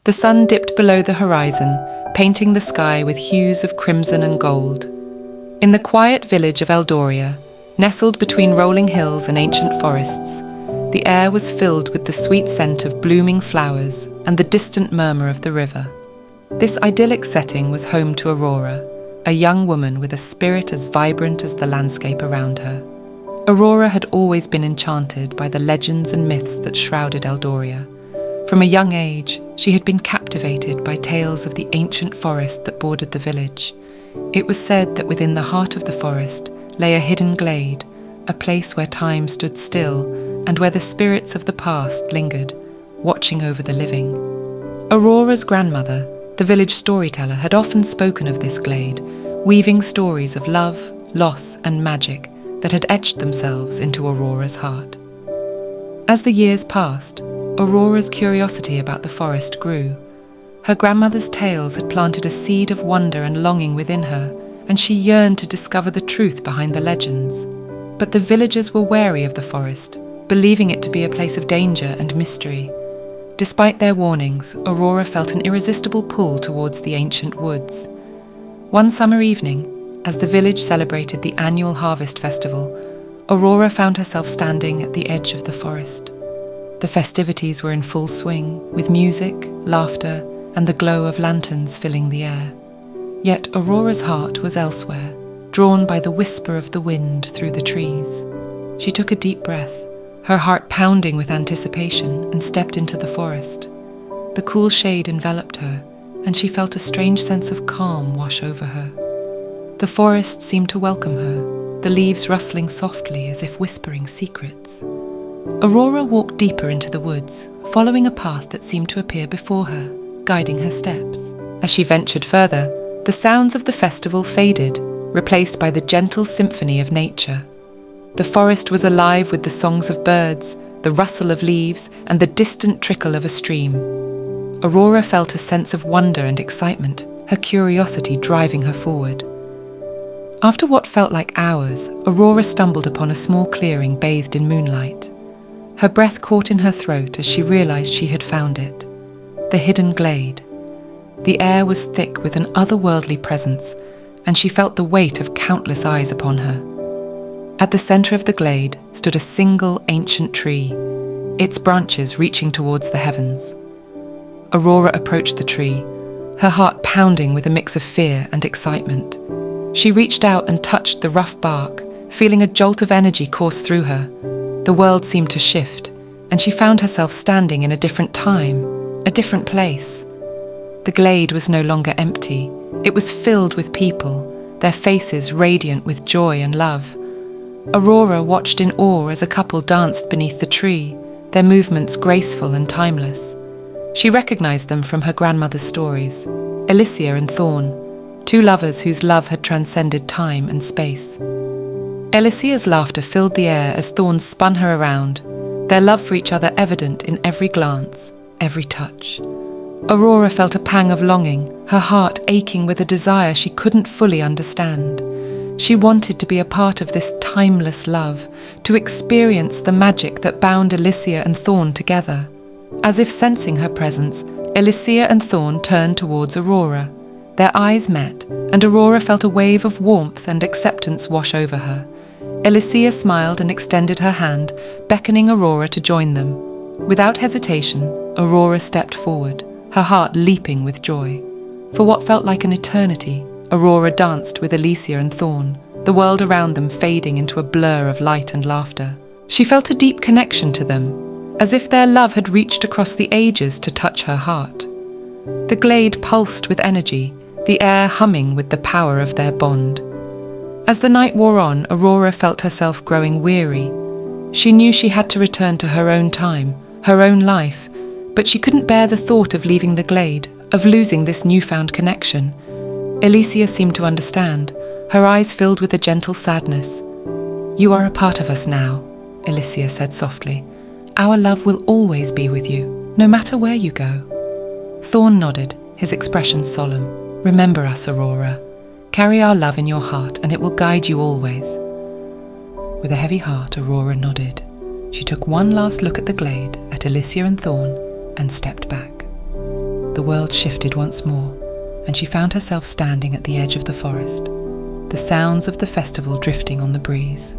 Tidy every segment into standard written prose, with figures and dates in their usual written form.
The sun dipped below the horizon, painting the sky with hues of crimson and gold. In the quiet village of Eldoria, nestled between rolling hills and ancient forests, the air was filled with the sweet scent of blooming flowers and the distant murmur of the river. This idyllic setting was home to Aurora, a young woman with a spirit as vibrant as the landscape around her. Aurora had always been enchanted by the legends and myths that shrouded Eldoria. From a young age, she had been captivated by tales of the ancient forest that bordered the village. It was said that within the heart of the forest lay a hidden glade, a place where time stood still and where the spirits of the past lingered, watching over the living. Aurora's grandmother, the village storyteller, had often spoken of this glade, weaving stories of love, loss, and magic that had etched themselves into Aurora's heart. As the years passed, Aurora's curiosity about the forest grew. Her grandmother's tales had planted a seed of wonder and longing within her, and she yearned to discover the truth behind the legends. But the villagers were wary of the forest, believing it to be a place of danger and mystery. Despite their warnings, Aurora felt an irresistible pull towards the ancient woods. One summer evening, as the village celebrated the annual harvest festival, Aurora found herself standing at the edge of the forest. The festivities were in full swing, with music, laughter, and the glow of lanterns filling the air. Yet Aurora's heart was elsewhere, drawn by the whisper of the wind through the trees. She took a deep breath, her heart pounding with anticipation, and stepped into the forest. The cool shade enveloped her, and she felt a strange sense of calm wash over her. The forest seemed to welcome her, the leaves rustling softly as if whispering secrets. Aurora walked deeper into the woods, following a path that seemed to appear before her, guiding her steps. As she ventured further, the sounds of the festival faded, replaced by the gentle symphony of nature. The forest was alive with the songs of birds, the rustle of leaves, and the distant trickle of a stream. Aurora felt a sense of wonder and excitement, her curiosity driving her forward. After what felt like hours, Aurora stumbled upon a small clearing bathed in moonlight. Her breath caught in her throat as she realized she had found it. The hidden glade. The air was thick with an otherworldly presence, and she felt the weight of countless eyes upon her. At the center of the glade stood a single ancient tree, its branches reaching towards the heavens. Aurora approached the tree, her heart pounding with a mix of fear and excitement. She reached out and touched the rough bark, feeling a jolt of energy course through her. The world seemed to shift, and she found herself standing in a different time, a different place. The glade was no longer empty. It was filled with people, their faces radiant with joy and love. Aurora watched in awe as a couple danced beneath the tree, their movements graceful and timeless. She recognized them from her grandmother's stories, Elysia and Thorne, two lovers whose love had transcended time and space. Elysia's laughter filled the air as Thorne spun her around, their love for each other evident in every glance, every touch. Aurora felt a pang of longing, her heart aching with a desire she couldn't fully understand. She wanted to be a part of this timeless love, to experience the magic that bound Elysia and Thorne together. As if sensing her presence, Elysia and Thorne turned towards Aurora. Their eyes met, and Aurora felt a wave of warmth and acceptance wash over her. Elysia smiled and extended her hand, beckoning Aurora to join them. Without hesitation, Aurora stepped forward, her heart leaping with joy. For what felt like an eternity, Aurora danced with Elysia and Thorne, the world around them fading into a blur of light and laughter. She felt a deep connection to them, as if their love had reached across the ages to touch her heart. The glade pulsed with energy, the air humming with the power of their bond. As the night wore on, Aurora felt herself growing weary. She knew she had to return to her own time, her own life, but she couldn't bear the thought of leaving the glade, of losing this newfound connection. Elysia seemed to understand, her eyes filled with a gentle sadness. "You are a part of us now," Elysia said softly. "Our love will always be with you, no matter where you go." Thorne nodded, his expression solemn. "Remember us, Aurora. Carry our love in your heart, and it will guide you always." With a heavy heart, Aurora nodded. She took one last look at the glade, at Elysia and Thorne, and stepped back. the world shifted once more, and she found herself standing at the edge of the forest, the sounds of the festival drifting on the breeze.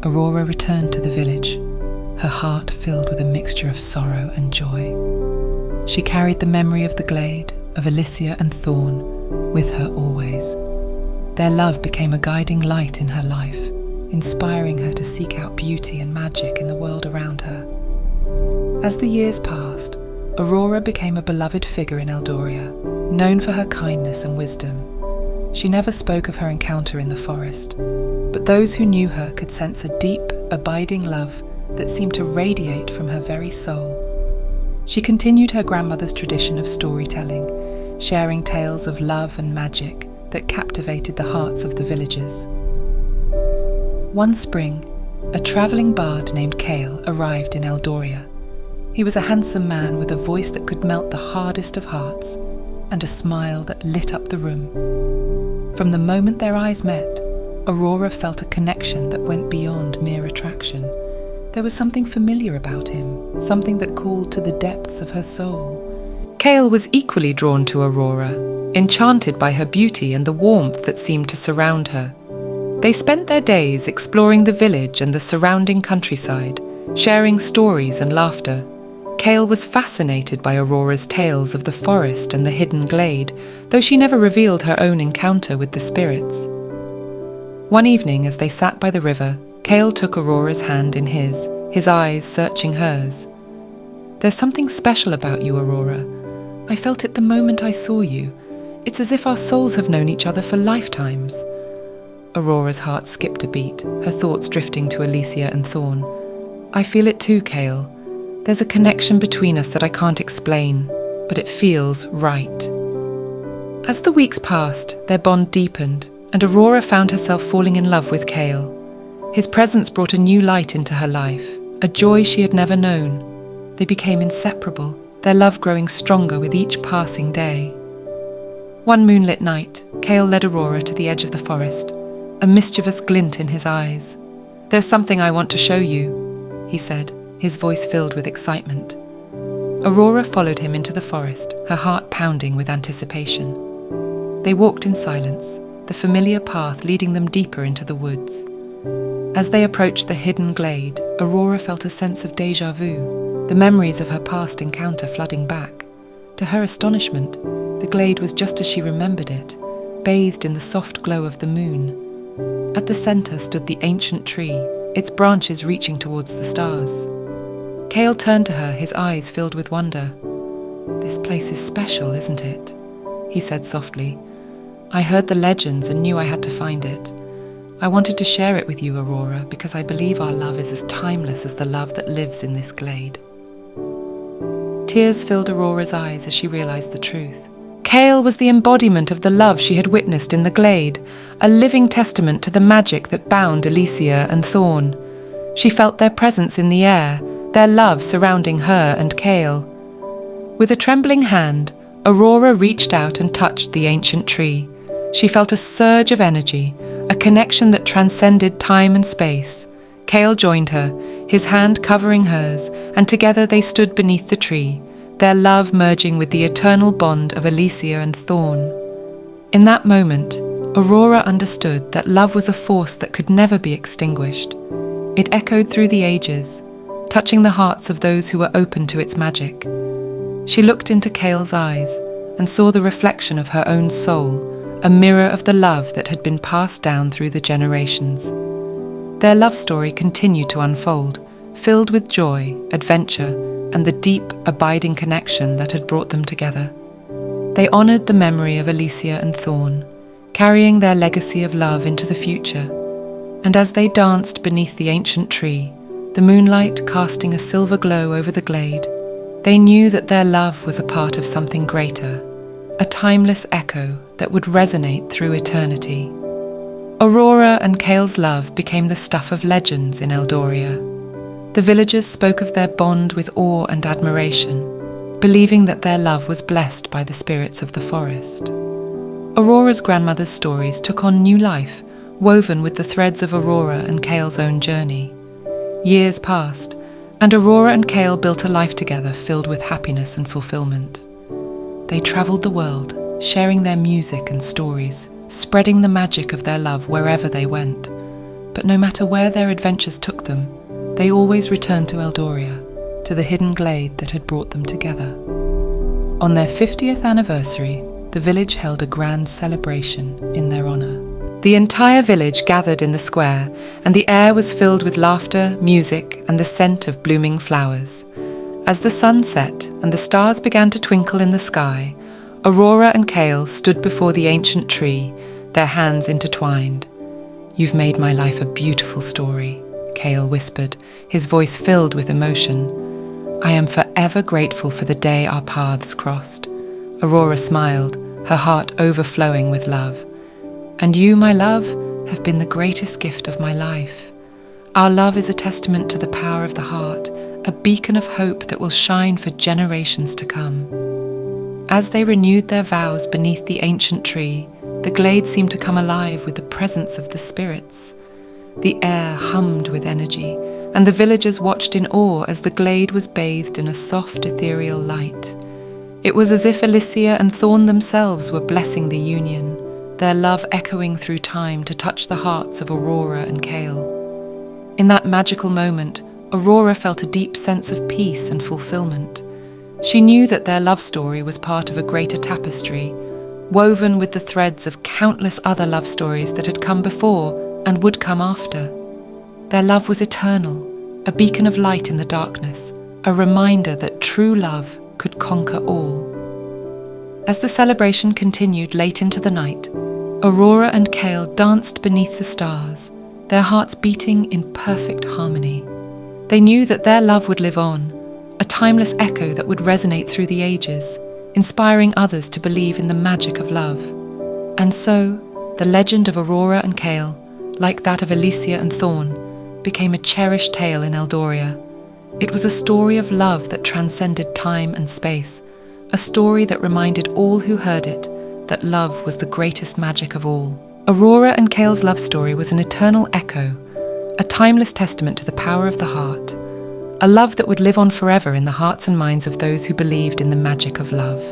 Aurora returned to the village, her heart filled with a mixture of sorrow and joy. She carried the memory of the glade, of Elysia and Thorne, with her always. Their love became a guiding light in her life, inspiring her to seek out beauty and magic in the world around her. As the years passed, Aurora became a beloved figure in Eldoria, known for her kindness and wisdom. She never spoke of her encounter in the forest, but those who knew her could sense a deep, abiding love that seemed to radiate from her very soul. She continued her grandmother's tradition of storytelling, sharing tales of love and magic that captivated the hearts of the villagers. One spring, a travelling bard named Kael arrived in Eldoria. He was a handsome man with a voice that could melt the hardest of hearts and a smile that lit up the room. From the moment their eyes met, Aurora felt a connection that went beyond mere attraction. There was something familiar about him, something that called to the depths of her soul. Kael was equally drawn to Aurora, enchanted by her beauty and the warmth that seemed to surround her. They spent their days exploring the village and the surrounding countryside, sharing stories and laughter. Kael was fascinated by Aurora's tales of the forest and the hidden glade, though she never revealed her own encounter with the spirits. One evening, as they sat by the river, Kael took Aurora's hand in his eyes searching hers. "There's something special about you, Aurora. I felt it the moment I saw you. It's as if our souls have known each other for lifetimes." Aurora's heart skipped a beat, her thoughts drifting to Elysia and Thorne. "I feel it too, Kael. There's a connection between us that I can't explain, but it feels right." As the weeks passed, their bond deepened, and Aurora found herself falling in love with Kael. His presence brought a new light into her life, a joy she had never known. They became inseparable, their love growing stronger with each passing day. One moonlit night, Kael led Aurora to the edge of the forest, a mischievous glint in his eyes. "There's something I want to show you," he said, his voice filled with excitement. Aurora followed him into the forest, her heart pounding with anticipation. They walked in silence, the familiar path leading them deeper into the woods. As they approached the hidden glade, Aurora felt a sense of déjà vu, the memories of her past encounter flooding back. To her astonishment, the glade was just as she remembered it, bathed in the soft glow of the moon. At the centre stood the ancient tree, its branches reaching towards the stars. Kael turned to her, his eyes filled with wonder. "This place is special, isn't it?" he said softly. "I heard the legends and knew I had to find it. I wanted to share it with you, Aurora, because I believe our love is as timeless as the love that lives in this glade." Tears filled Aurora's eyes as she realized the truth. Kael was the embodiment of the love she had witnessed in the glade, a living testament to the magic that bound Elysia and Thorne. She felt their presence in the air, their love surrounding her and Kael. With a trembling hand, Aurora reached out and touched the ancient tree. She felt a surge of energy, a connection that transcended time and space. Kael joined her, his hand covering hers, and together they stood beneath the tree, their love merging with the eternal bond of Elysia and Thorne. In that moment, Aurora understood that love was a force that could never be extinguished. It echoed through the ages, touching the hearts of those who were open to its magic. She looked into Kael's eyes and saw the reflection of her own soul, a mirror of the love that had been passed down through the generations. Their love story continued to unfold, filled with joy, adventure, and the deep, abiding connection that had brought them together. They honoured the memory of Elysia and Thorne, carrying their legacy of love into the future. And as they danced beneath the ancient tree, the moonlight casting a silver glow over the glade, they knew that their love was a part of something greater, a timeless echo that would resonate through eternity. Aurora and Kael's love became the stuff of legends in Eldoria. The villagers spoke of their bond with awe and admiration, believing that their love was blessed by the spirits of the forest. Aurora's grandmother's stories took on new life, woven with the threads of Aurora and Kael's own journey. Years passed, and Aurora and Kael built a life together filled with happiness and fulfillment. They travelled the world, sharing their music and stories, spreading the magic of their love wherever they went. But no matter where their adventures took them, they always returned to Eldoria, to the hidden glade that had brought them together. On their 50th anniversary, the village held a grand celebration in their honour. The entire village gathered in the square, and the air was filled with laughter, music, and the scent of blooming flowers. As the sun set and the stars began to twinkle in the sky, Aurora and Kael stood before the ancient tree, their hands intertwined. "You've made my life a beautiful story," Kael whispered, his voice filled with emotion. "I am forever grateful for the day our paths crossed." Aurora smiled, her heart overflowing with love. "And you, my love, have been the greatest gift of my life. Our love is a testament to the power of the heart, a beacon of hope that will shine for generations to come." As they renewed their vows beneath the ancient tree, the glade seemed to come alive with the presence of the spirits. The air hummed with energy, and the villagers watched in awe as the glade was bathed in a soft ethereal light. It was as if Elysia and Thorne themselves were blessing the union, their love echoing through time to touch the hearts of Aurora and Kael. In that magical moment, Aurora felt a deep sense of peace and fulfillment. She knew that their love story was part of a greater tapestry, woven with the threads of countless other love stories that had come before and would come after. Their love was eternal, a beacon of light in the darkness, a reminder that true love could conquer all. As the celebration continued late into the night, Aurora and Kael danced beneath the stars, their hearts beating in perfect harmony. They knew that their love would live on, a timeless echo that would resonate through the ages, inspiring others to believe in the magic of love. And so, the legend of Aurora and Kael, like that of Elysia and Thorne, became a cherished tale in Eldoria. It was a story of love that transcended time and space, a story that reminded all who heard it that love was the greatest magic of all. Aurora and Kael's love story was an eternal echo, a timeless testament to the power of the heart, a love that would live on forever in the hearts and minds of those who believed in the magic of love.